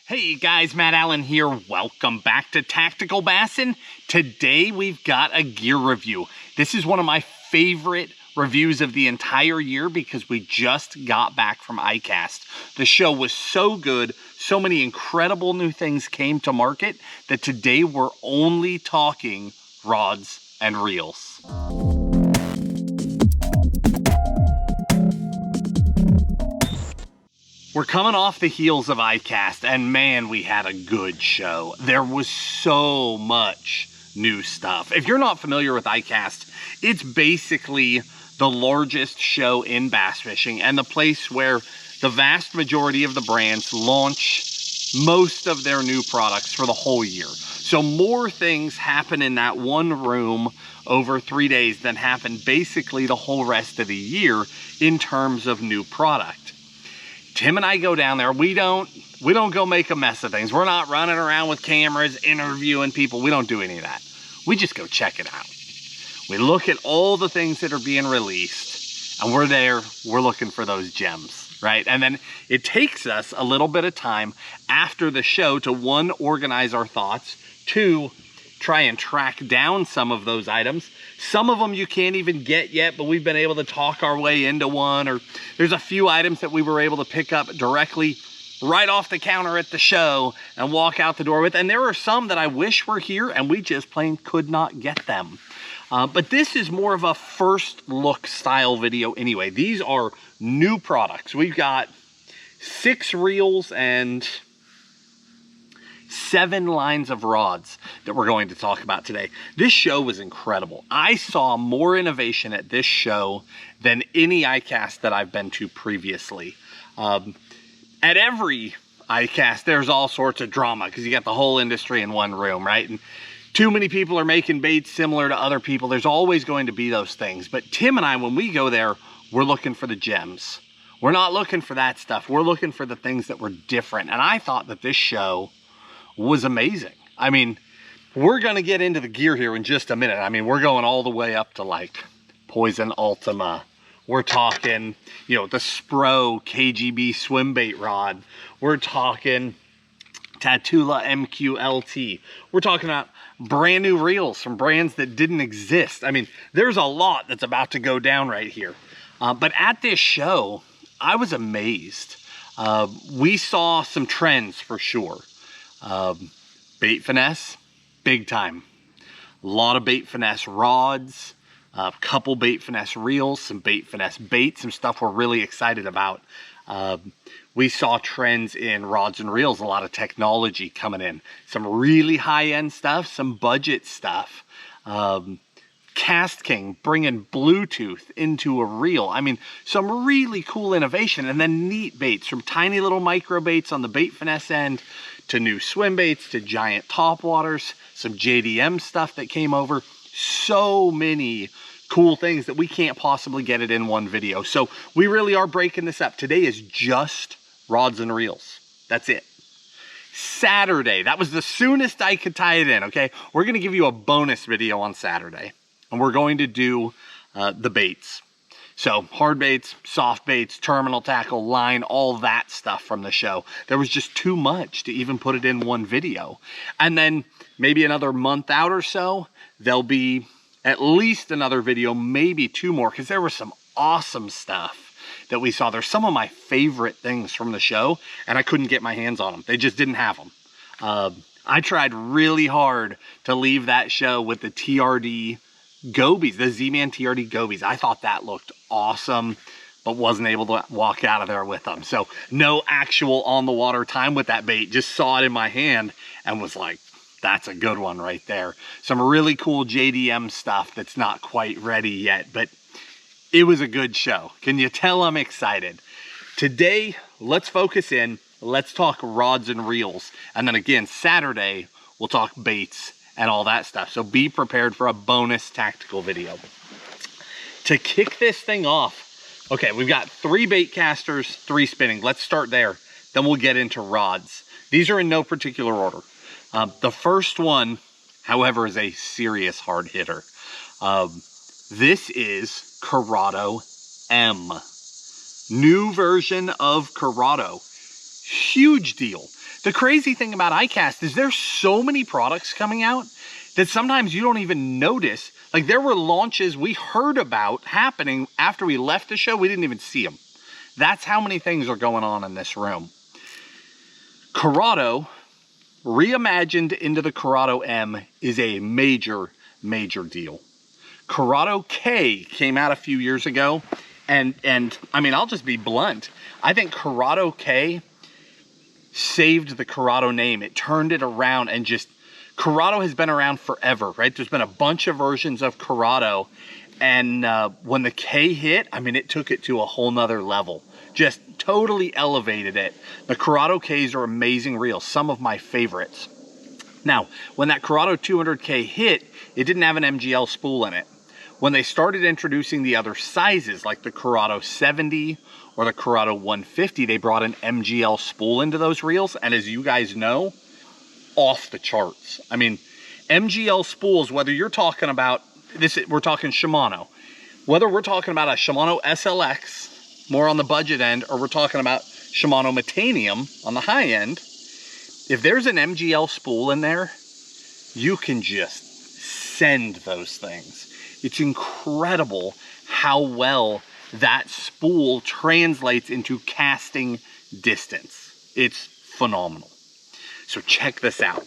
Hey guys, Matt Allen here. Welcome back to Tactical Bassin'. Today we've got a gear review. This is one of my favorite reviews of the entire year because we just got back from ICAST. The show was so good, so many incredible new things came to market that today we're only talking rods and reels. We're coming off the heels of ICAST, and man, we had a good show. There was so much new stuff. If you're not familiar with ICAST, it's basically the largest show in bass fishing and the place where the vast majority of the brands launch most of their new products for the whole year. So more things happen in that one room over 3 days than happen basically the whole rest of the year in terms of new product. Tim and I go down there. We don't go make a mess of things. We're not running around with cameras, interviewing people. We don't do any of that. We just go check it out. We look at all the things that are being released, and we're there. We're looking for those gems, right? And then it takes us a little bit of time after the show to, one, organize our thoughts, two, try and track down some of those items. Some of them you can't even get yet, but we've been able to talk our way into one, or there's a few items that we were able to pick up directly right off the counter at the show and walk out the door with. And there are some that I wish were here and we just plain could not get them. But this is more of a first look style video anyway. These are new products. We've got 6 reels and 7 lines of rods that we're going to talk about today. This show was incredible. I saw more innovation at this show than any ICAST that I've been to previously. At every ICAST, there's all sorts of drama because you got the whole industry in one room, right? And too many people are making baits similar to other people. There's always going to be those things. But Tim and I, when we go there, we're looking for the gems. We're not looking for that stuff. We're looking for the things that were different. And I thought that this show was amazing. I mean, we're going to get into the gear here in just a minute. I mean, we're going all the way up to like Poison Ultima. We're talking, you know, the Spro KGB swim bait rod. We're talking Tatula MQ LT. We're talking about brand new reels from brands that didn't exist. I mean, there's a lot that's about to go down right here. But at this show, I was amazed. We saw some trends for sure. Bait finesse, big time. A lot of bait finesse rods, a couple bait finesse reels, some bait finesse baits, some stuff we're really excited about. We saw trends in rods and reels, a lot of technology coming in, some really high-end stuff, some budget stuff. Cast King bringing Bluetooth into a reel. I mean, some really cool innovation. And then neat baits, from tiny little micro baits on the bait finesse end to new swim baits to giant topwaters, some JDM stuff that came over. So many cool things that we can't possibly get it in one video. So we really are breaking this up. Today is just rods and reels. That's it. Saturday, that was the soonest I could tie it in, okay? We're gonna give you a bonus video on Saturday. And we're going to do the baits. So hard baits, soft baits, terminal tackle, line, all that stuff from the show. There was just too much to even put it in one video. And then maybe another month out or so, there'll be at least another video, maybe 2 more, because there was some awesome stuff that we saw. There's some of my favorite things from the show, and I couldn't get my hands on them. They just didn't have them. I tried really hard to leave that show with the TRD gobies, the Z-Man TRD gobies. I thought that looked awesome, but wasn't able to walk out of there with them. So no actual on the water time with that bait. Just saw it in my hand and was like, that's a good one right there. Some really cool JDM stuff that's not quite ready yet, but it was a good show. Can you tell I'm excited? Today, let's focus in. Let's talk rods and reels. And then again, Saturday, we'll talk baits and all that stuff. So be prepared for a bonus tactical video. To kick this thing off, okay, we've got 3 bait casters, 3 spinning. Let's start there. Then we'll get into rods. These are in no particular order. The first one, however, is a serious hard hitter. This is Corrado M. New version of Corrado. Huge deal. The crazy thing about ICAST is there's so many products coming out that sometimes you don't even notice. Like, there were launches we heard about happening after we left the show. We didn't even see them. That's how many things are going on in this room. Corrado, reimagined into the Curado M, is a major, major deal. Corrado K came out a few years ago, and I mean, I'll just be blunt. I think Corrado K saved the Corrado name. It turned it around, and just, Corrado has been around forever, right? There's been a bunch of versions of Corrado, and when the K hit, I mean, it took it to a whole nother level. Just totally elevated it. The Corrado Ks are amazing reels, some of my favorites. Now, when that Corrado 200K hit, it didn't have an MGL spool in it. When they started introducing the other sizes, like the Corrado 70 or the Corrado 150, they brought an MGL spool into those reels, and as you guys know, off the charts. I mean, MGL spools, whether you're talking about this, we're talking Shimano, whether we're talking about a Shimano SLX, more on the budget end, or we're talking about Shimano Metanium on the high end, if there's an MGL spool in there, you can just send those things. It's incredible how well that spool translates into casting distance. It's phenomenal. So check this out.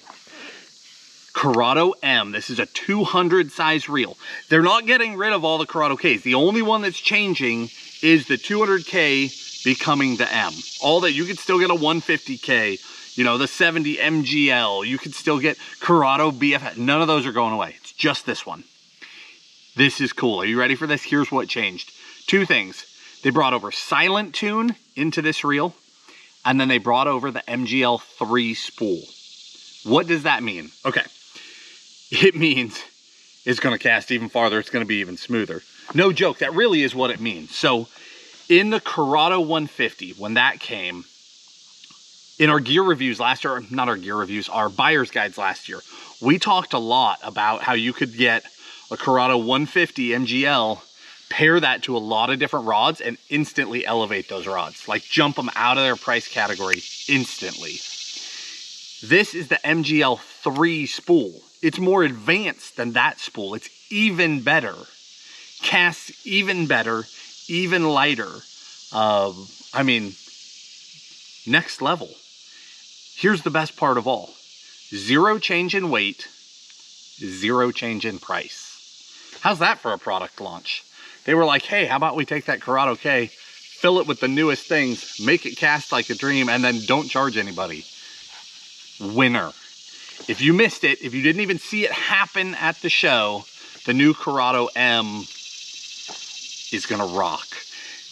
Corrado M, this is a 200 size reel. They're not getting rid of all the Corrado Ks. The only one that's changing is the 200K becoming the M. All that, you could still get a 150K, you know, the 70 MGL, you could still get Corrado BFS. None of those are going away. It's just this one. This is cool. Are you ready for this? Here's what changed. Two things. They brought over Silent Tune into this reel, and then they brought over the MGL 3 spool. What does that mean? Okay. It means it's going to cast even farther. It's going to be even smoother. No joke. That really is what it means. So in the Corrado 150, when that came, in our gear reviews last year, not our gear reviews, our buyer's guides last year, we talked a lot about how you could get a Corrado 150 MGL, pair that to a lot of different rods, and instantly elevate those rods. Like, jump them out of their price category instantly. This is the MGL 3 spool. It's more advanced than that spool. It's even better. Casts even better, even lighter. I mean, next level. Here's the best part of all. 0 change in weight, 0 change in price. How's that for a product launch? They were like, hey, how about we take that Corrado K, fill it with the newest things, make it cast like a dream, and then don't charge anybody. Winner. If you missed it, if you didn't even see it happen at the show, the new Corrado M is gonna rock.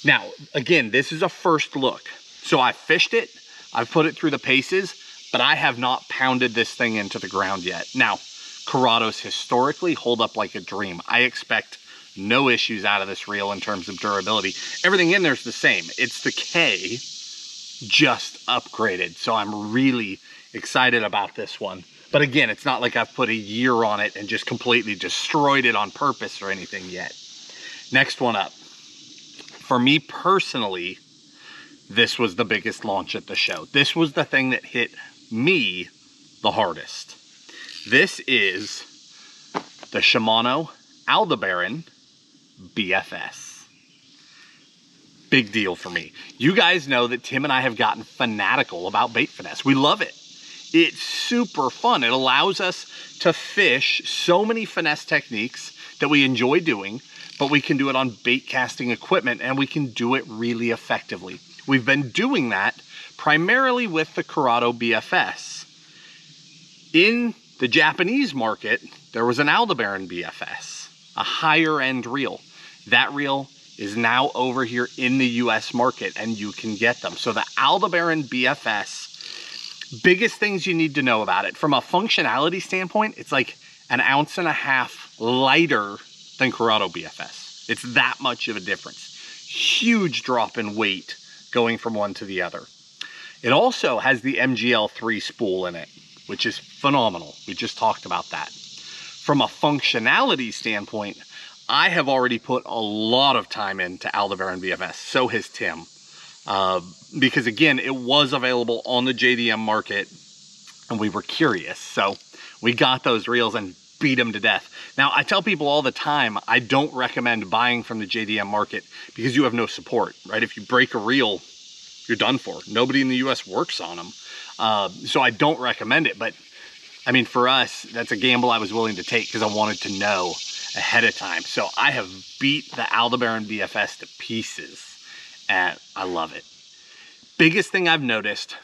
Now, again, this is a first look. So I fished it, I've put it through the paces, but I have not pounded this thing into the ground yet. Now, Corrados historically hold up like a dream. I expect no issues out of this reel in terms of durability. Everything in there's the same. It's the K, just upgraded. So I'm really excited about this one. But again, it's not like I've put a year on it and just completely destroyed it on purpose or anything yet. Next one up. For me personally, this was the biggest launch at the show. This was the thing that hit me the hardest. This is the Shimano Aldebaran BFS. Big deal for me. You guys know that Tim and I have gotten fanatical about bait finesse. We love it. It's super fun. It allows us to fish so many finesse techniques that we enjoy doing, but we can do it on bait casting equipment, and we can do it really effectively. We've been doing that primarily with the Corrado BFS. In the Japanese market, there was an Aldebaran BFS, a higher end reel. That reel is now over here in the US market, and you can get them. So the Aldebaran BFS, biggest things you need to know about it. From a functionality standpoint, it's like 1.5 ounces lighter than Corrado BFS. It's that much of a difference. Huge drop in weight going from one to the other. It also has the MGL 3 spool in it, which is phenomenal. We just talked about that. From a functionality standpoint, I have already put a lot of time into Aldebaran BFS. So has Tim. because again, it was available on the JDM market and we were curious. So we got those reels and beat them to death. Now, I tell people all the time, I don't recommend buying from the JDM market because you have no support, right? If you break a reel, you're done for. Nobody in the US works on them. So I don't recommend it. But I mean, for us, that's a gamble I was willing to take because I wanted to know ahead of time. So I have beat the Aldebaran BFS to pieces and I love it. Biggest thing I've noticed,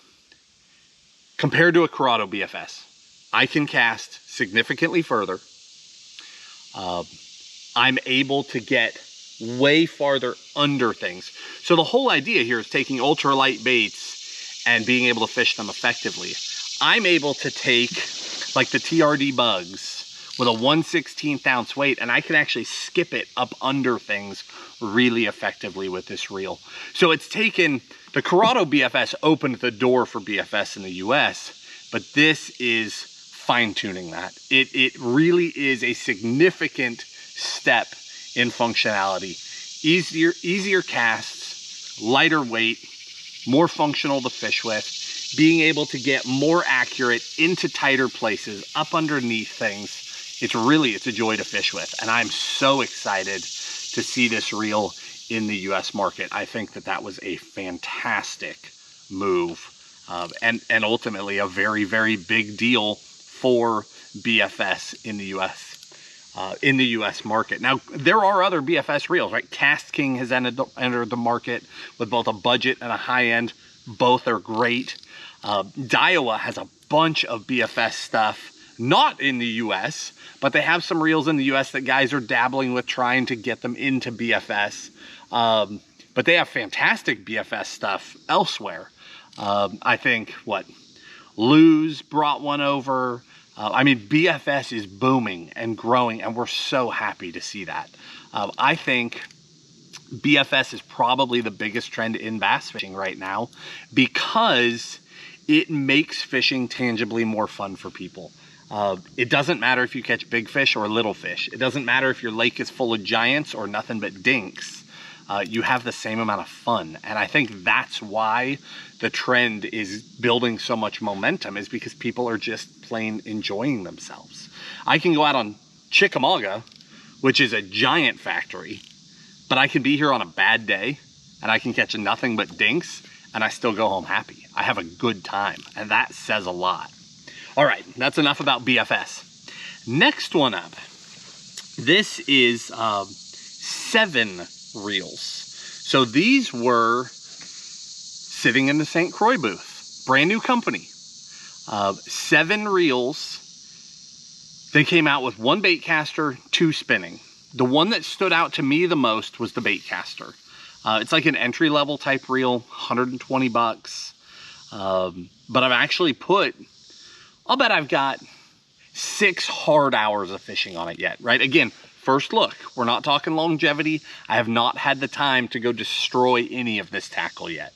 compared to a Corrado BFS, I can cast significantly further. I'm able to get way farther under things. So the whole idea here is taking ultralight baits and being able to fish them effectively. I'm able to take like the TRD bugs with a 1/16 ounce weight, and I can actually skip it up under things really effectively with this reel. So it's taken, the Corrado BFS opened the door for BFS in the US, but this is fine-tuning that. It really is a significant step in functionality. Easier casts, lighter weight, more functional to fish with, being able to get more accurate into tighter places, up underneath things. It's a joy to fish with. And I'm so excited to see this reel in the US market. I think that was a fantastic move and ultimately a very, very big deal for BFS in the US market. Now, there are other BFS reels, right? Cast King has entered the market with both a budget and a high end. Both are great. Daiwa has a bunch of BFS stuff, not in the US, but they have some reels in the US that guys are dabbling with, trying to get them into BFS. But they have fantastic BFS stuff elsewhere. I think, Luz brought one over. I mean, BFS is booming and growing, and we're so happy to see that. I think BFS is probably the biggest trend in bass fishing right now because it makes fishing tangibly more fun for people. It doesn't matter if you catch big fish or little fish. It doesn't matter if your lake is full of giants or nothing but dinks. You have the same amount of fun. And I think that's why the trend is building so much momentum, is because people are just plain enjoying themselves. I can go out on Chickamauga, which is a giant factory, but I can be here on a bad day and I can catch nothing but dinks and I still go home happy. I have a good time, and that says a lot. All right, that's enough about BFS. Next one up, this is 7 reels. So these were sitting in the St. Croix booth, brand new company. 7 reels. They came out with 1 bait caster, 2 spinning. The one that stood out to me the most was the bait caster. It's like an entry-level type reel, 120 bucks. But I've actually I'll bet I've got 6 hard hours of fishing on it yet, right? Again, first look, we're not talking longevity. I have not had the time to go destroy any of this tackle yet.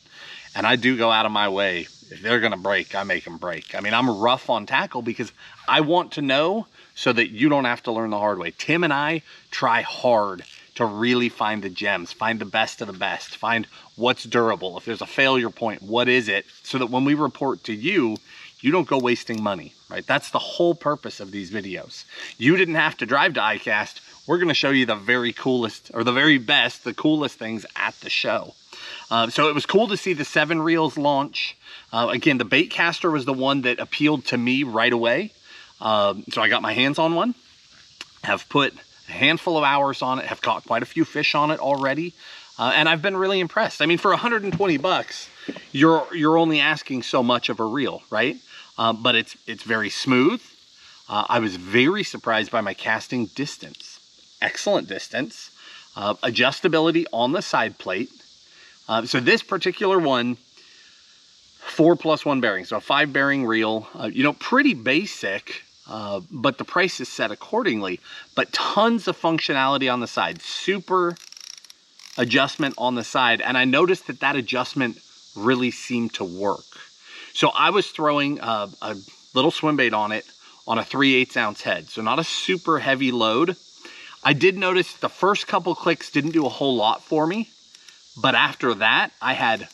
And I do go out of my way. If they're gonna break, I make them break. I mean, I'm rough on tackle because I want to know so that you don't have to learn the hard way. Tim and I try hard to really find the gems, find the best of the best, find what's durable. If there's a failure point, what is it? So that when we report to you, you don't go wasting money, right? That's the whole purpose of these videos. You didn't have to drive to ICAST. We're gonna show you the very coolest, or the very best, the coolest things at the show. So it was cool to see the 7 reels launch. Again, the bait caster was the one that appealed to me right away. So I got my hands on one, have put a handful of hours on it, have caught quite a few fish on it already. And I've been really impressed. I mean, for 120 bucks, you're only asking so much of a reel, right? But it's very smooth. I was very surprised by my casting distance. Excellent distance. Adjustability on the side plate. So this particular one, 4+1 bearing, so a 5 bearing reel, pretty basic, but the price is set accordingly, but tons of functionality on the side, super adjustment on the side. And I noticed that adjustment really seemed to work. So I was throwing a little swim bait on it on a 3/8 ounce head. So not a super heavy load. I did notice the first couple clicks didn't do a whole lot for me, but after that I had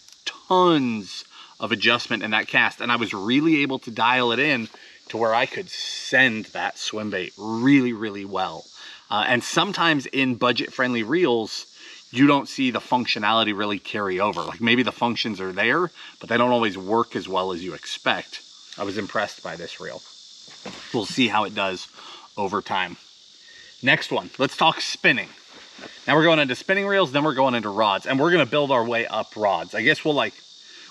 tons of adjustment in that cast, and I was really able to dial it in to where I could send that swim bait really, really well. And sometimes in budget-friendly reels, you don't see the functionality really carry over. Like maybe the functions are there, but they don't always work as well as you expect. I was impressed by this reel. We'll see how it does over time. Next one, let's talk spinning. Now we're going into spinning reels, then we're going into rods, and we're gonna build our way up rods. I guess we'll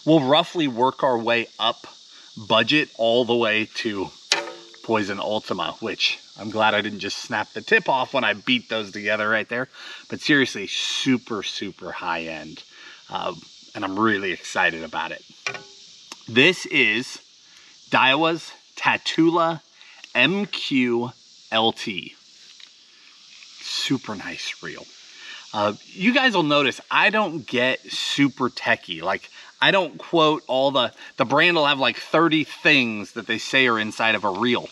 roughly work our way up budget all the way to Poison Ultima, which I'm glad I didn't just snap the tip off when I beat those together right there. But seriously, super, super high end. And I'm really excited about it. This is Daiwa's Tatula MQ LT. Super nice reel. You guys will notice I don't get super techie. Like, I don't quote all the brand will have like 30 things that they say are inside of a reel.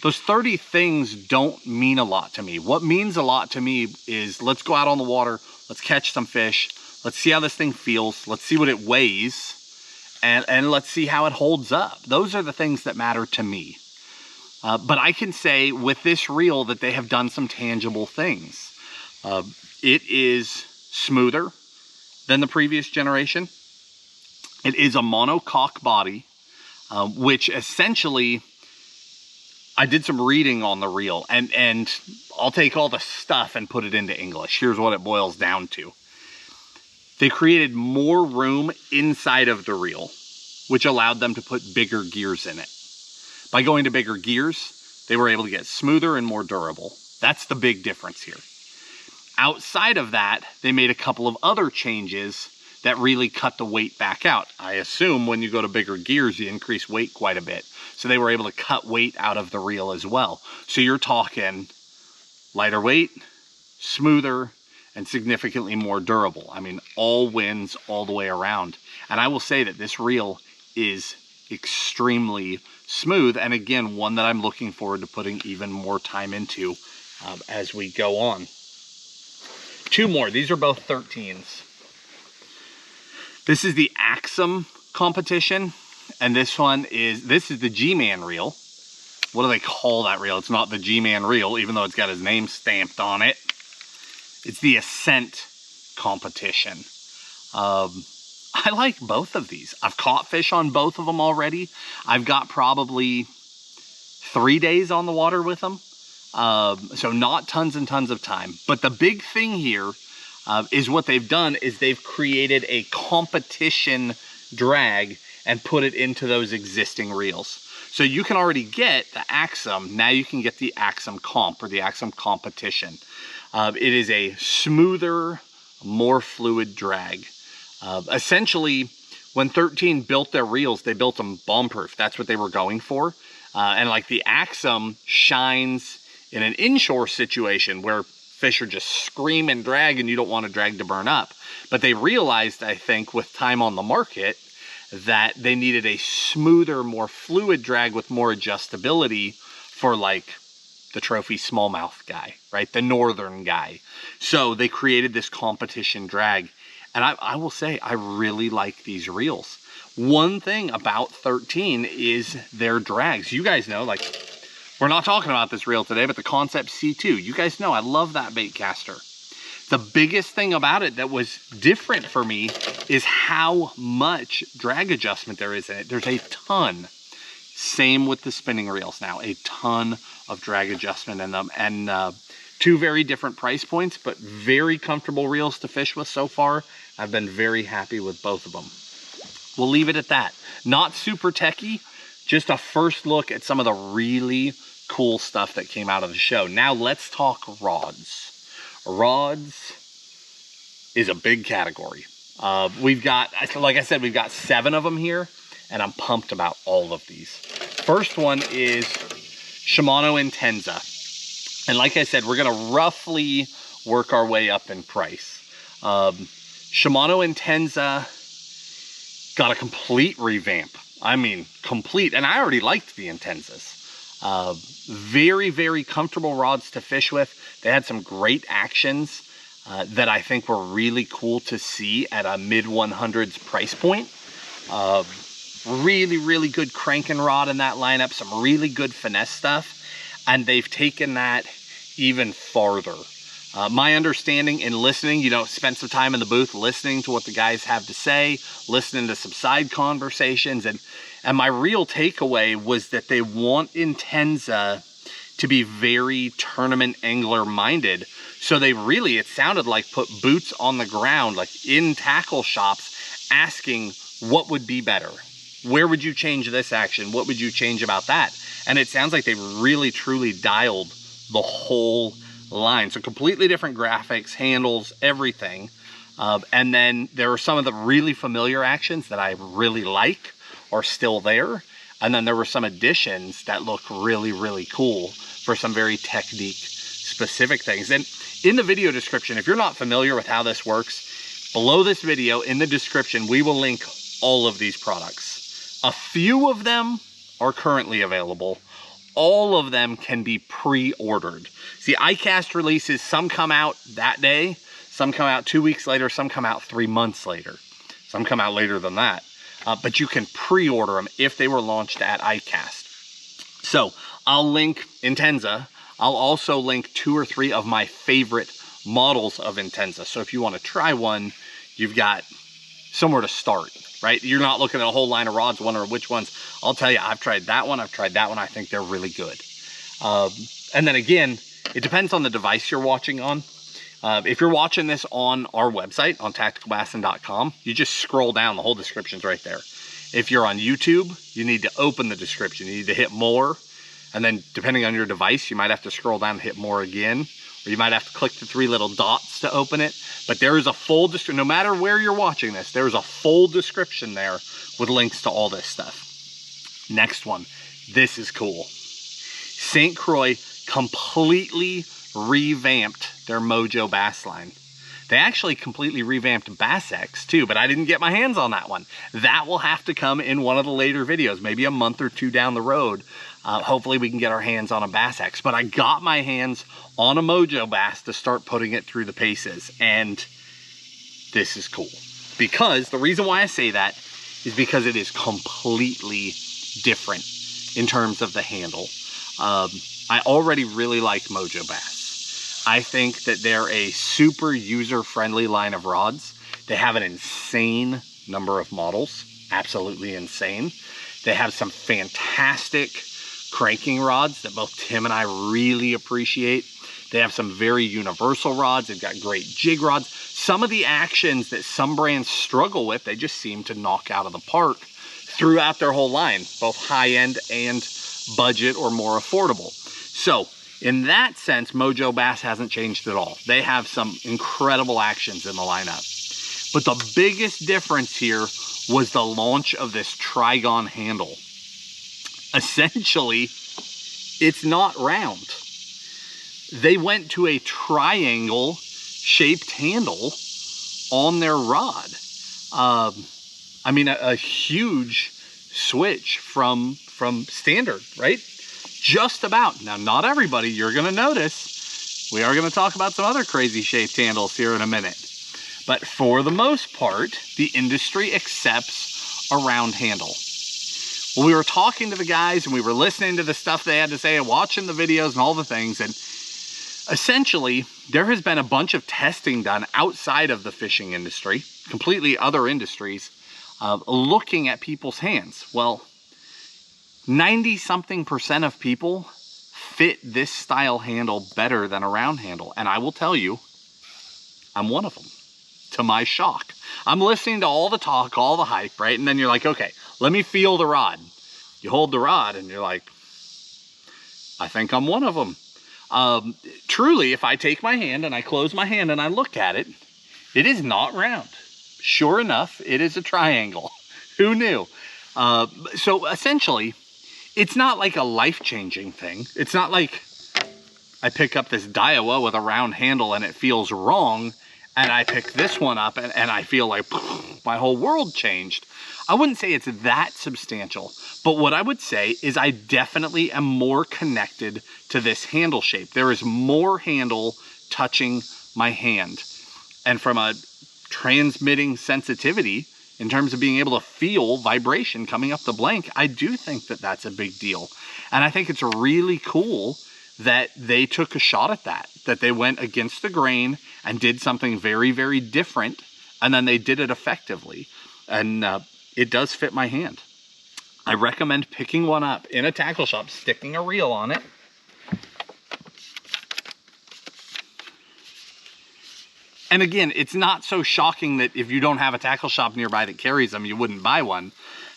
Those 30 things don't mean a lot to me. What means a lot to me is let's go out on the water, let's catch some fish, let's see how this thing feels, let's see what it weighs, and let's see how it holds up. Those are the things that matter to me. But I can say with this reel that they have done some tangible things. It is smoother than the previous generation. It is a monocoque body, which essentially, I did some reading on the reel, and I'll take all the stuff and put it into English. Here's what it boils down to. They created more room inside of the reel, which allowed them to put bigger gears in it. By going to bigger gears, they were able to get smoother and more durable. That's the big difference here. Outside of that, they made a couple of other changes that really cut the weight back out. I assume when you go to bigger gears, you increase weight quite a bit. So they were able to cut weight out of the reel as well. So you're talking lighter weight, smoother, and significantly more durable. I mean, all wins all the way around. And I will say that this reel is extremely smooth. And again, one that I'm looking forward to putting even more time into as we go on. Two more. These are both 13s. This is the Axum Competition, and this is the G-Man reel. What do they call that reel? It's not the G-Man reel, even though it's got his name stamped on it. It's the Ascent Competition. I like both of these. I've caught fish on both of them already. I've got probably 3 days on the water with them. So not tons and tons of time. But the big thing here is what they've done is they've created a competition drag and put it into those existing reels. So you can already get the Axum. Now you can get the Axum Comp or the Axum Competition. It is a smoother, more fluid drag. Essentially, when 13 built their reels, they built them bomb-proof. That's what they were going for. And like the Axum shines in an inshore situation where fish are just scream and drag and you don't want to drag to burn up. But they realized, I think, with time on the market, that they needed a smoother, more fluid drag with more adjustability for like the trophy smallmouth guy, right? The northern guy. So they created this competition drag. And I will say, I really like these reels. One thing about 13 is their drags. You guys know, like, we're not talking about this reel today, but the Concept C2. You guys know I love that bait caster. The biggest thing about it that was different for me is how much drag adjustment there is in it. There's a ton. Same with the spinning reels now. A ton of drag adjustment in them. And two very different price points, but very comfortable reels to fish with so far. I've been very happy with both of them. We'll leave it at that. Not super techie, just a first look at some of the really cool stuff that came out of the show. Now let's talk rods. Rods is a big category. We've got, like I said, we've got 7 of them here, and I'm pumped about all of these. First one is Shimano Intenza. And like I said, we're gonna roughly work our way up in price. Shimano Intenza got a complete revamp. I mean, complete, and I already liked the Intenzas. Very, very comfortable rods to fish with. They had some great actions. that I think were really cool to see at a mid-100s price point. Really good cranking rod in that lineup, some really good finesse stuff, and they've taken that even farther. My understanding in listening, you know, spent some time in the booth listening to what the guys have to say, listening to some side conversations, and my real takeaway was that they want Intenza to be very tournament angler minded. So they really, it sounded like, put boots on the ground, like in tackle shops, asking what would be better. Where would you change this action? What would you change about that? And it sounds like they really truly dialed the whole line. So completely different graphics, handles, everything. And then there are some of the really familiar actions that I really like are still there. And then there were some additions that look really cool for some very technique specific things. And in the video description, if you're not familiar with how this works, below this video in the description, we will link all of these products. A few of them are currently available. All of them can be pre-ordered. See, ICAST releases, some come out that day, some come out 2 weeks later, some come out 3 months later, some come out later than that. But you can pre-order them if they were launched at ICAST. So I'll link Intenza. I'll also link 2 or 3 of my favorite models of Intenza. So if you want to try one, you've got somewhere to start, right? You're not looking at a whole line of rods, wondering which ones. I'll tell you, I've tried that one, I've tried that one. I think they're really good. And then again, it depends on the device you're watching on. If you're watching this on our website, on tacticalbassin.com, you just scroll down, the whole description's right there. If you're on YouTube, you need to open the description. You need to hit more, and then depending on your device, you might have to scroll down and hit more again, or you might have to click the 3 little dots to open it. But there is a full description, no matter where you're watching this, there is a full description there with links to all this stuff. Next one, this is cool. St. Croix completely revamped their Mojo Bass line. They actually completely revamped Bass X too, but I didn't get my hands on that one. That will have to come in one of the later videos, maybe a month or 2 down the road. Hopefully we can get our hands on a Bass X, but I got my hands on a Mojo Bass to start putting it through the paces, and this is cool. Because the reason why I say that is because it is completely different in terms of the handle. I already really like Mojo Bass. I think that they're a super user-friendly line of rods. They have an insane number of models, absolutely insane. They have some fantastic cranking rods that both Tim and I really appreciate. They have some very universal rods. They've got great jig rods. Some of the actions that some brands struggle with, they just seem to knock out of the park throughout their whole line, both high-end and budget or more affordable. So in that sense, Mojo Bass hasn't changed at all. They have some incredible actions in the lineup. But the biggest difference here was the launch of this Trigon handle. Essentially, it's not round. They went to a triangle shaped handle on their rod. I mean, a huge switch from standard, right? Just about. Now, not everybody, you're gonna notice, we are gonna talk about some other crazy shaped handles here in a minute. But for the most part, the industry accepts a round handle. Well, we were talking to the guys and we were listening to the stuff they had to say and watching the videos and all the things, and essentially, there has been a bunch of testing done outside of the fishing industry, completely other industries, looking at people's hands. Well, 90-something% of people fit this style handle better than a round handle. And I will tell you, I'm one of them, to my shock. I'm listening to all the talk, all the hype, right? And then you're like, okay, let me feel the rod. You hold the rod and you're like, I think I'm one of them. Truly, if I take my hand and I close my hand and I look at it, it is not round. Sure enough, it is a triangle. Who knew? So essentially, it's not like a life-changing thing. It's not like I pick up this Daiwa with a round handle and it feels wrong, and I pick this one up and I feel like my whole world changed. I wouldn't say it's that substantial, but what I would say is I definitely am more connected to this handle shape. There is more handle touching my hand. and from a transmitting sensitivity in terms of being able to feel vibration coming up the blank, I do think that that's a big deal. And I think it's really cool that they took a shot at that they went against the grain and did something very, very different, and then they did it effectively. And it does fit my hand. I recommend picking one up in a tackle shop, sticking a reel on it. And again, it's not so shocking that if you don't have a tackle shop nearby that carries them, you wouldn't buy one.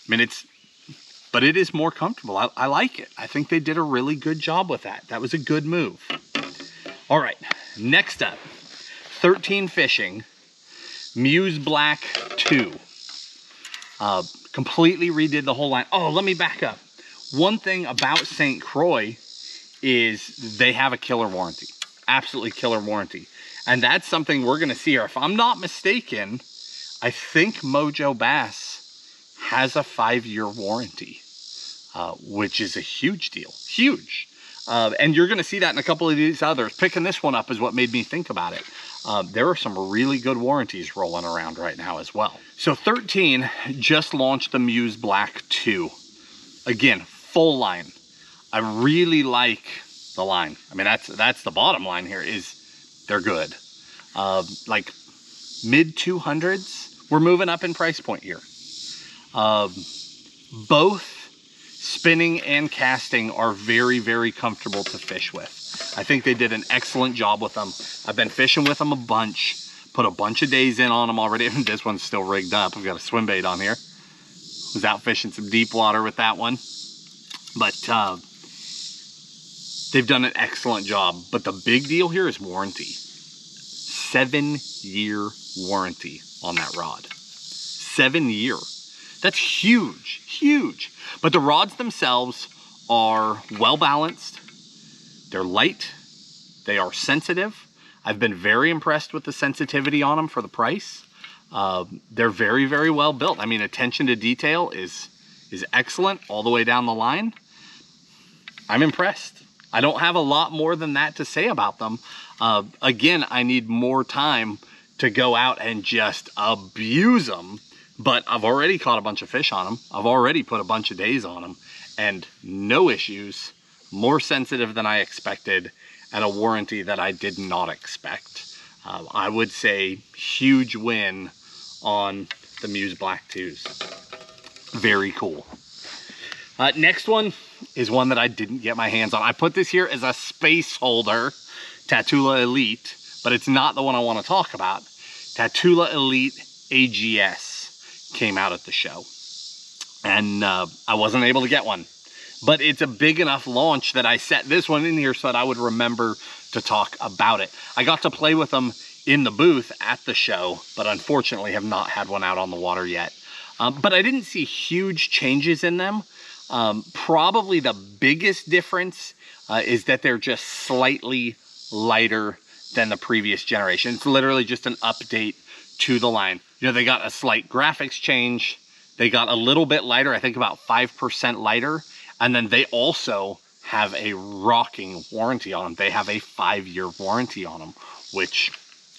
I mean, but it is more comfortable. I like it. I think they did a really good job with that. That was a good move. All right, next up, 13 Fishing, Muse Black 2. Completely redid the whole line. Oh, let me back up. One thing about St. Croix is they have a killer warranty. Absolutely killer warranty. And that's something we're going to see here. If I'm not mistaken, I think Mojo Bass has a 5-year warranty, which is a huge deal. Huge. And you're going to see that in a couple of these others. Picking this one up is what made me think about it. There are some really good warranties rolling around right now as well. So 13 just launched the Muse Black 2. Again, full line. I really like the line. I mean, that's the bottom line here, is they're good. Like mid 200s, we're moving up in price point here. Both spinning and casting are very, very comfortable to fish with. I think they did an excellent job with them. I've been fishing with them a bunch, put a bunch of days in on them already. This one's still rigged up. I've got a swim bait on here. Was out fishing some deep water with that one. But they've done an excellent job. But the big deal here is warranty. 7-year warranty on that rod. 7 year. That's huge, huge. But the rods themselves are well balanced. They're light. They are sensitive. I've been very impressed with the sensitivity on them for the price. They're very, very well built. I mean, attention to detail is excellent all the way down the line. I'm impressed. I don't have a lot more than that to say about them. Again, I need more time to go out and just abuse them, but I've already caught a bunch of fish on them. I've already put a bunch of days on them and no issues, more sensitive than I expected, and a warranty that I did not expect. I would say huge win on the Muse Black 2s. Very cool. Next one is one that I didn't get my hands on. I put this here as a space holder, Tatula Elite, but it's not the one I want to talk about. Tatula Elite AGS came out at the show, and I wasn't able to get one. But it's a big enough launch that I set this one in here so that I would remember to talk about it. I got to play with them in the booth at the show, but unfortunately have not had one out on the water yet. But I didn't see huge changes in them. Probably the biggest difference is that they're just slightly lighter than the previous generation. It's literally just an update to the line. You know, they got a slight graphics change. They got a little bit lighter, I think about 5% lighter. And then they also have a rocking warranty on them. They have a 5-year warranty on them, which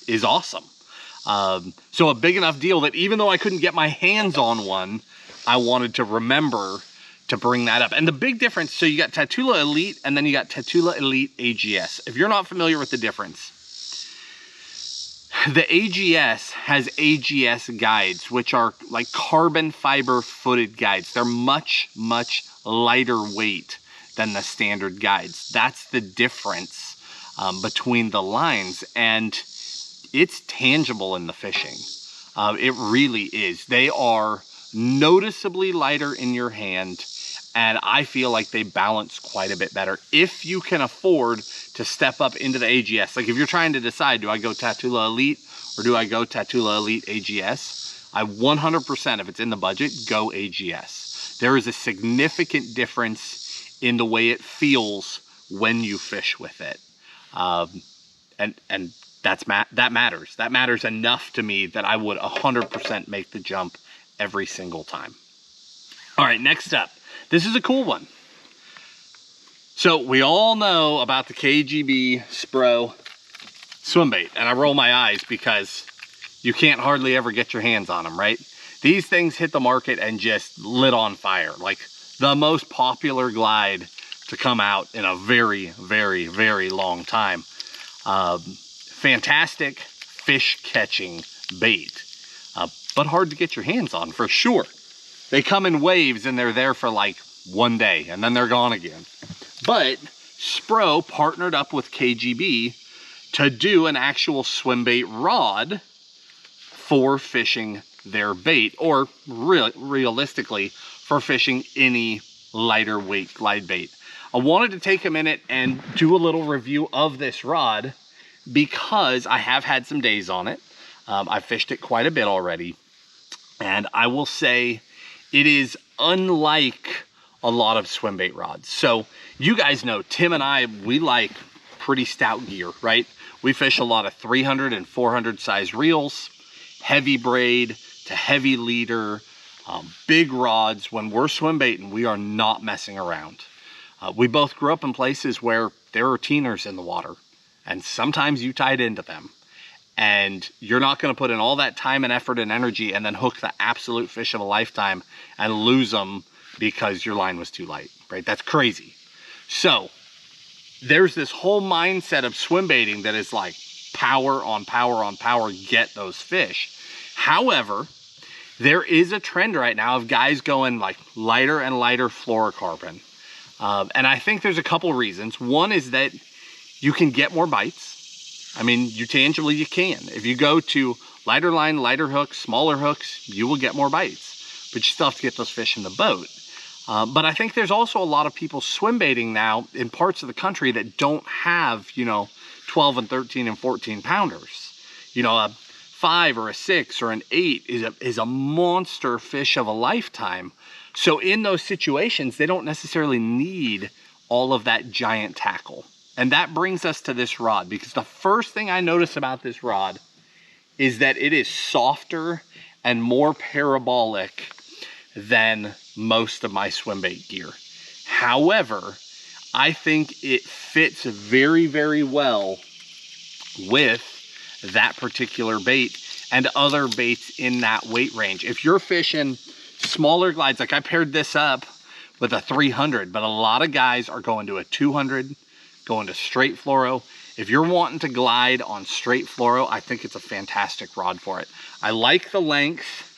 is awesome. So a big enough deal that even though I couldn't get my hands on one, I wanted to remember to bring that up. And the big difference, so you got Tatula Elite and then you got Tatula Elite AGS. If you're not familiar with the difference, the AGS has AGS guides, which are like carbon fiber footed guides. They're much, much lighter weight than the standard guides. That's the difference between the lines, and it's tangible in the fishing. It really is. They are noticeably lighter in your hand, and I feel like they balance quite a bit better if you can afford to step up into the AGS. Like if you're trying to decide, do I go Tatula Elite or do I go Tatula Elite AGS? I 100%, if it's in the budget, go AGS. There is a significant difference in the way it feels when you fish with it. And that matters. That matters enough to me that I would 100% make the jump every single time. All right, next up. This is a cool one. So we all know about the KGB Spro swim bait, and I roll my eyes because you can't hardly ever get your hands on them, right? These things hit the market and just lit on fire. Like the most popular glide to come out in a very, very, very long time. Fantastic fish catching bait, but hard to get your hands on for sure. They come in waves and they're there for like one day and then they're gone again. But Spro partnered up with KGB to do an actual swim bait rod for fishing their bait, or realistically for fishing any lighter weight glide bait. I wanted to take a minute and do a little review of this rod because I have had some days on it. I've fished it quite a bit already, and I will say it is unlike a lot of swim bait rods. So you guys know Tim and I, we like pretty stout gear, right? We fish a lot of 300 and 400 size reels, heavy braid to heavy leader, big rods. When we're swim baiting, we are not messing around. We both grew up in places where there are teeners in the water, and sometimes you tied into them. And you're not going to put in all that time and effort and energy and then hook the absolute fish of a lifetime and lose them because your line was too light, right? That's crazy. So there's this whole mindset of swim baiting that is like power on power on power, get those fish. However, there is a trend right now of guys going like lighter and lighter fluorocarbon. And I think there's a couple reasons. One is that you can get more bites. I mean, you can. If you go to lighter line, lighter hooks, smaller hooks, you will get more bites. But you still have to get those fish in the boat. But I think there's also a lot of people swim baiting now in parts of the country that don't have, 12 and 13 and 14 pounders. A 5 or a 6 or an 8 is a monster fish of a lifetime. So in those situations, they don't necessarily need all of that giant tackle. And that brings us to this rod, because the first thing I notice about this rod is that it is softer and more parabolic than most of my swim bait gear. However, I think it fits very, very well with that particular bait and other baits in that weight range. If you're fishing smaller glides, like I paired this up with a 300, but a lot of guys are going to a 200, going to straight fluoro. If you're wanting to glide on straight fluoro, I think it's a fantastic rod for it. I like the length.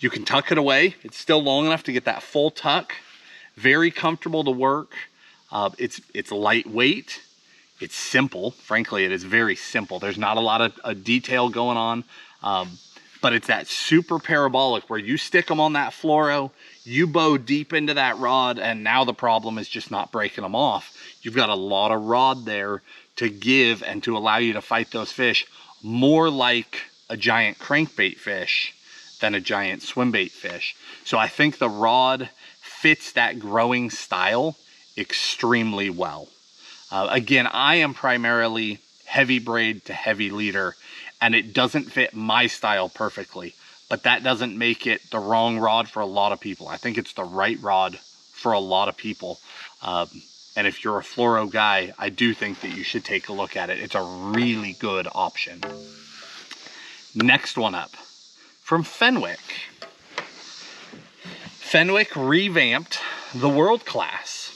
You can tuck it away. It's still long enough to get that full tuck. Very comfortable to work. It's lightweight. It's simple. Frankly, it is very simple. There's not a lot of detail going on. But it's that super parabolic where you stick them on that fluoro, you bow deep into that rod, and now the problem is just not breaking them off. You've got a lot of rod there to give and to allow you to fight those fish more like a giant crankbait fish than a giant swimbait fish. So I think the rod fits that growing style extremely well. Again, I am primarily heavy braid to heavy leader, and it doesn't fit my style perfectly, but that doesn't make it the wrong rod for a lot of people. I think it's the right rod for a lot of people. And if you're a fluoro guy, I do think that you should take a look at it. It's a really good option. Next one up, from Fenwick. Fenwick revamped the World Class,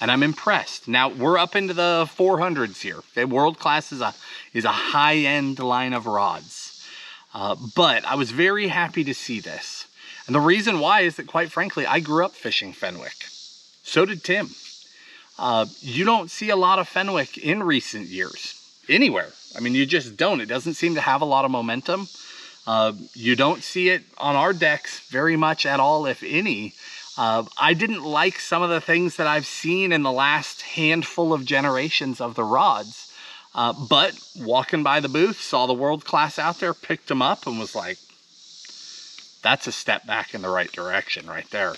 and I'm impressed. Now we're up into the 400s here. Okay, World Class is a high-end line of rods, but I was very happy to see this. And the reason why is that, quite frankly, I grew up fishing Fenwick. So did Tim. You don't see a lot of Fenwick in recent years anywhere. I mean, you just don't. It doesn't seem to have a lot of momentum. You don't see it on our decks very much at all, if any. I didn't like some of the things that I've seen in the last handful of generations of the rods. But walking by the booth, saw the World Class out there, picked them up, and was like, that's a step back in the right direction right there.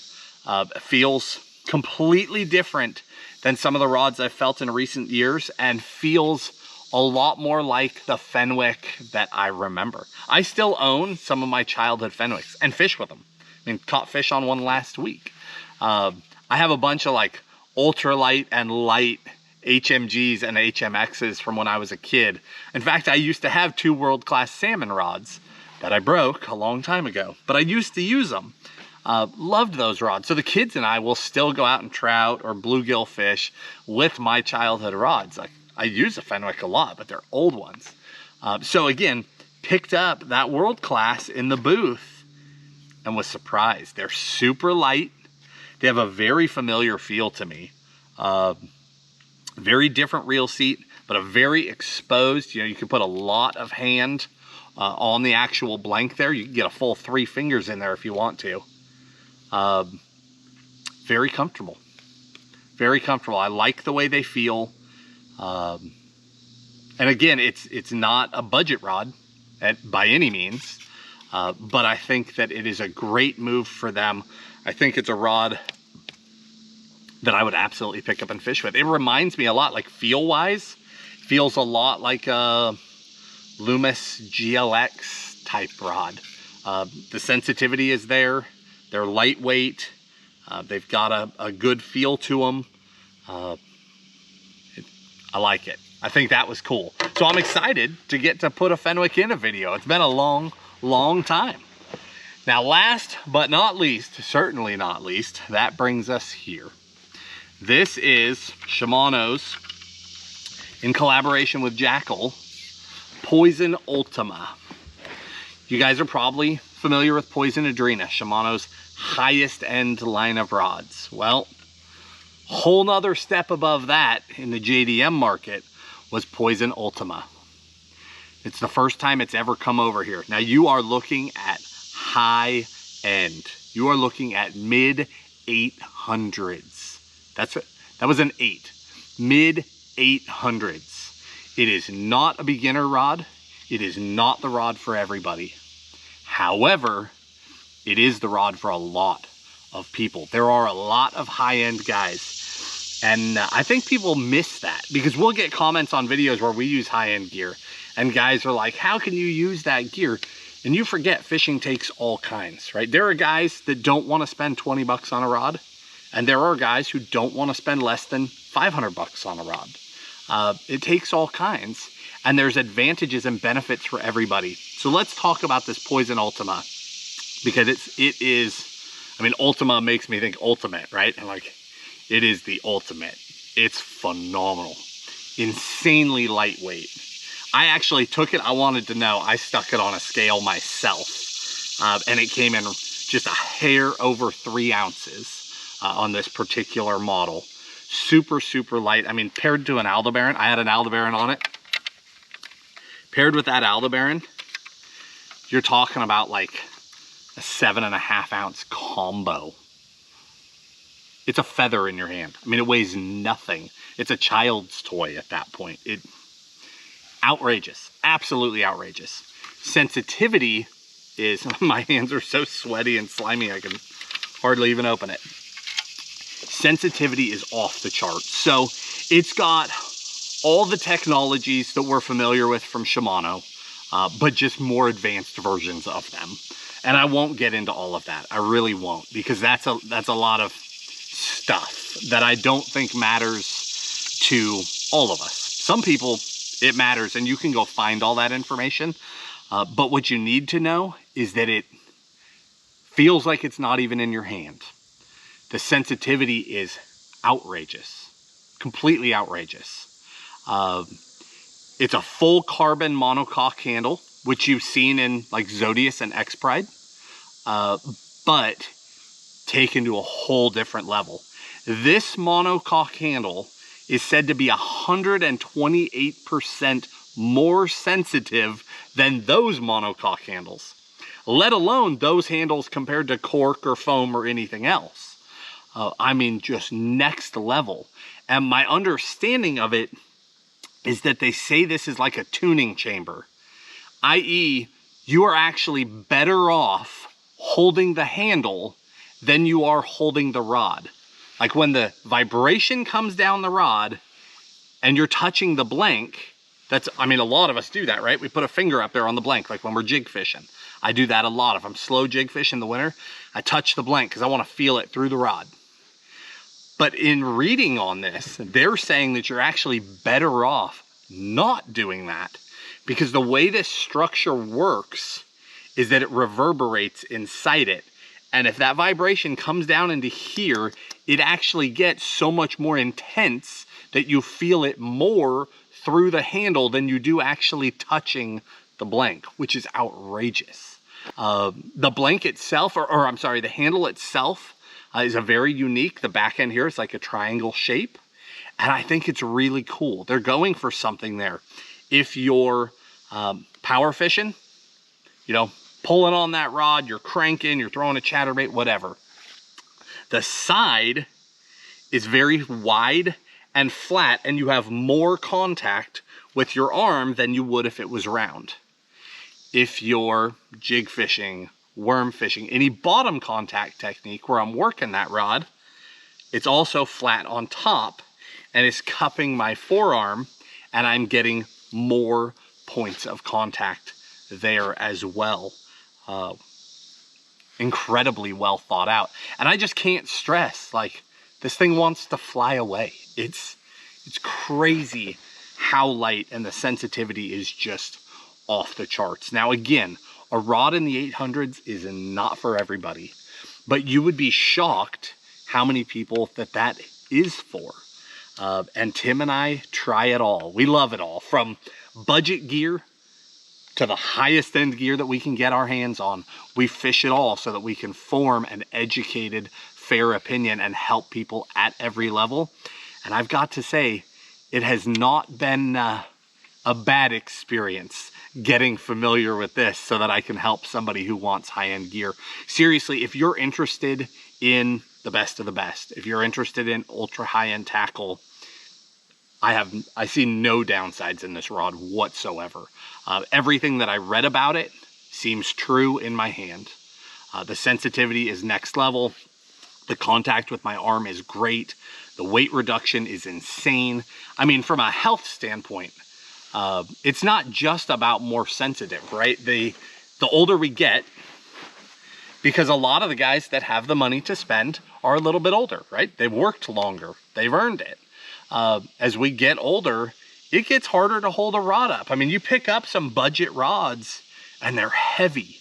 It feels completely different than some of the rods I've felt in recent years, and feels a lot more like the Fenwick that I remember. I still own some of my childhood Fenwicks and fish with them. I mean, caught fish on one last week. I have a bunch of like ultralight and light HMGs and HMXs from when I was a kid. In fact, I used to have 2 world-class salmon rods that I broke a long time ago, but I used to use them. Loved those rods. So the kids and I will still go out and trout or bluegill fish with my childhood rods. Like, I use a Fenwick a lot, but they're old ones. So again, picked up that world class in the booth and was surprised. They're super light. They have a very familiar feel to me. Very different reel seat, but a very exposed, you can put a lot of hand on the actual blank there. You can get a full 3 fingers in there if you want to. Very comfortable. Very comfortable. I like the way they feel. And again, it's not a budget rod by any means, but I think that it is a great move for them. I think it's a rod that I would absolutely pick up and fish with. It reminds me a lot, like feel-wise, feels a lot like a Loomis GLX type rod. The sensitivity is there. They're lightweight. They've got a good feel to them. I like it. I think that was cool. So I'm excited to get to put a Fenwick in a video. It's been a long, long time. Now, last but not least, certainly not least, that brings us here. This is Shimano's, in collaboration with Jackal, Poison Ultima. You guys are probably familiar with Poison Adrena, Shimano's highest end line of rods. Well, whole nother step above that in the JDM market was Poison Ultima. It's the first time it's ever come over here. Now you are looking at high end. You are looking at mid 800s. That was an 8. Mid 800s. It is not a beginner rod. It is not the rod for everybody. However, it is the rod for a lot of people. There are a lot of high-end guys, and I think people miss that, because we'll get comments on videos where we use high-end gear, and guys are like, how can you use that gear? And you forget fishing takes all kinds, right? There are guys that don't want to spend 20 bucks on a rod, and there are guys who don't want to spend less than 500 bucks on a rod. It takes all kinds, and there's advantages and benefits for everybody. So let's talk about this Poison Ultima, because it is, I mean, Ultima makes me think ultimate, right? And like, it is the ultimate. It's phenomenal. Insanely lightweight. I actually took it, I wanted to know, I stuck it on a scale myself, and it came in just a hair over 3 ounces on this particular model. Super, super light. I mean, paired to an Aldebaran, I had an Aldebaran on it. Paired with that Aldebaran, you're talking about like a 7.5 ounce combo. It's a feather in your hand. I mean, it weighs nothing. It's a child's toy at that point. Outrageous, absolutely outrageous. Sensitivity is, my hands are so sweaty and slimy I can hardly even open it. Sensitivity is off the charts. So it's got all the technologies that we're familiar with from Shimano, but just more advanced versions of them. And I won't get into all of that. I really won't, because that's a lot of stuff that I don't think matters to all of us. Some people, it matters, and you can go find all that information. But what you need to know is that it feels like it's not even in your hand. The sensitivity is outrageous, completely outrageous. It's a full carbon monocoque handle, which you've seen in like Zodius and X-Pride, but taken to a whole different level. This monocoque handle is said to be 128% more sensitive than those monocoque handles, let alone those handles compared to cork or foam or anything else. I mean, just next level. And my understanding of it is that they say this is like a tuning chamber, i.e., you are actually better off holding the handle than you are holding the rod. Like when the vibration comes down the rod and you're touching the blank, I mean, a lot of us do that, right? We put a finger up there on the blank, like when we're jig fishing. I do that a lot. If I'm slow jig fishing in the winter, I touch the blank because I want to feel it through the rod. But in reading on this, they're saying that you're actually better off not doing that, because the way this structure works is that it reverberates inside it. And if that vibration comes down into here, it actually gets so much more intense that you feel it more through the handle than you do actually touching the blank, which is outrageous. The blank itself, or I'm sorry, the handle itself is a very unique. The back end here is like a triangle shape, and I think it's really cool. They're going for something there. If you're power fishing, you know, pulling on that rod, you're cranking, you're throwing a chatterbait, whatever. The side is very wide and flat, and you have more contact with your arm than you would if it was round. If you're jig fishing, worm fishing, any bottom contact technique where I'm working that rod, it's also flat on top and it's cupping my forearm, and I'm getting more points of contact there as well. Incredibly well thought out. And I just can't stress, like, this thing wants to fly away. It's crazy how light, and the sensitivity is just off the charts. Now again, a rod in the 800s is not for everybody, but you would be shocked how many people that is for. And Tim and I try it all. We love it all, from budget gear to the highest end gear that we can get our hands on. We fish it all so that we can form an educated, fair opinion and help people at every level. And I've got to say, it has not been a bad experience getting familiar with this so that I can help somebody who wants high-end gear. Seriously, if you're interested in the best of the best, if you're interested in ultra high-end tackle, I see no downsides in this rod whatsoever. Everything that I read about it seems true in my hand. The sensitivity is next level. The contact with my arm is great. The weight reduction is insane. I mean, from a health standpoint, it's not just about more sensitive, right? The older we get, because a lot of the guys that have the money to spend are a little bit older, right? They've worked longer. They've earned it. As we get older, it gets harder to hold a rod up. I mean, you pick up some budget rods and they're heavy.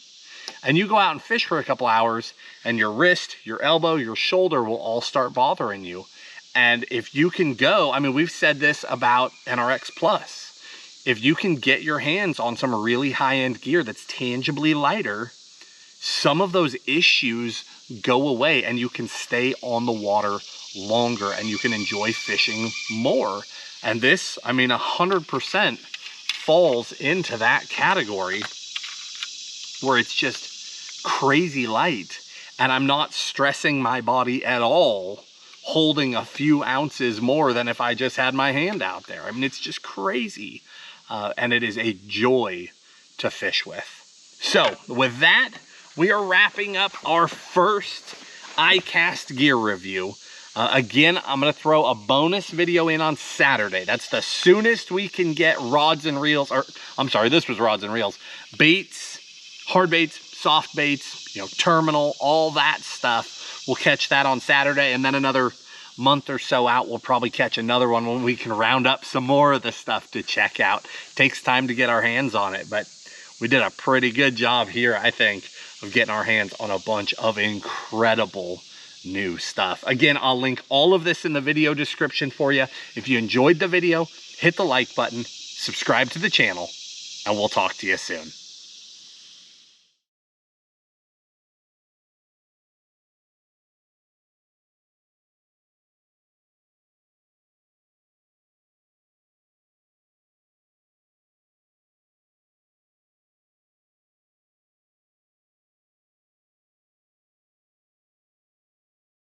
And you go out and fish for a couple hours and your wrist, your elbow, your shoulder will all start bothering you. And if you can go, I mean, we've said this about NRX Plus. If you can get your hands on some really high-end gear that's tangibly lighter, some of those issues go away and you can stay on the water longer and you can enjoy fishing more. And this, I mean, 100% falls into that category where it's just crazy light and I'm not stressing my body at all, holding a few ounces more than if I just had my hand out there. I mean, it's just crazy. And it is a joy to fish with. So with that, we are wrapping up our first ICAST gear review. Again, I'm going to throw a bonus video in on Saturday. That's the soonest we can get rods and reels, or I'm sorry, this was rods and reels, baits, hard baits, soft baits, you know, terminal, all that stuff. We'll catch that on Saturday, and then another month or so out, we'll probably catch another one when we can round up some more of the stuff to check out. Takes time to get our hands on it, but we did a pretty good job here, I think, of getting our hands on a bunch of incredible new stuff. Again, I'll link all of this in the video description for you. If you enjoyed the video, hit the like button, subscribe to the channel, and we'll talk to you soon.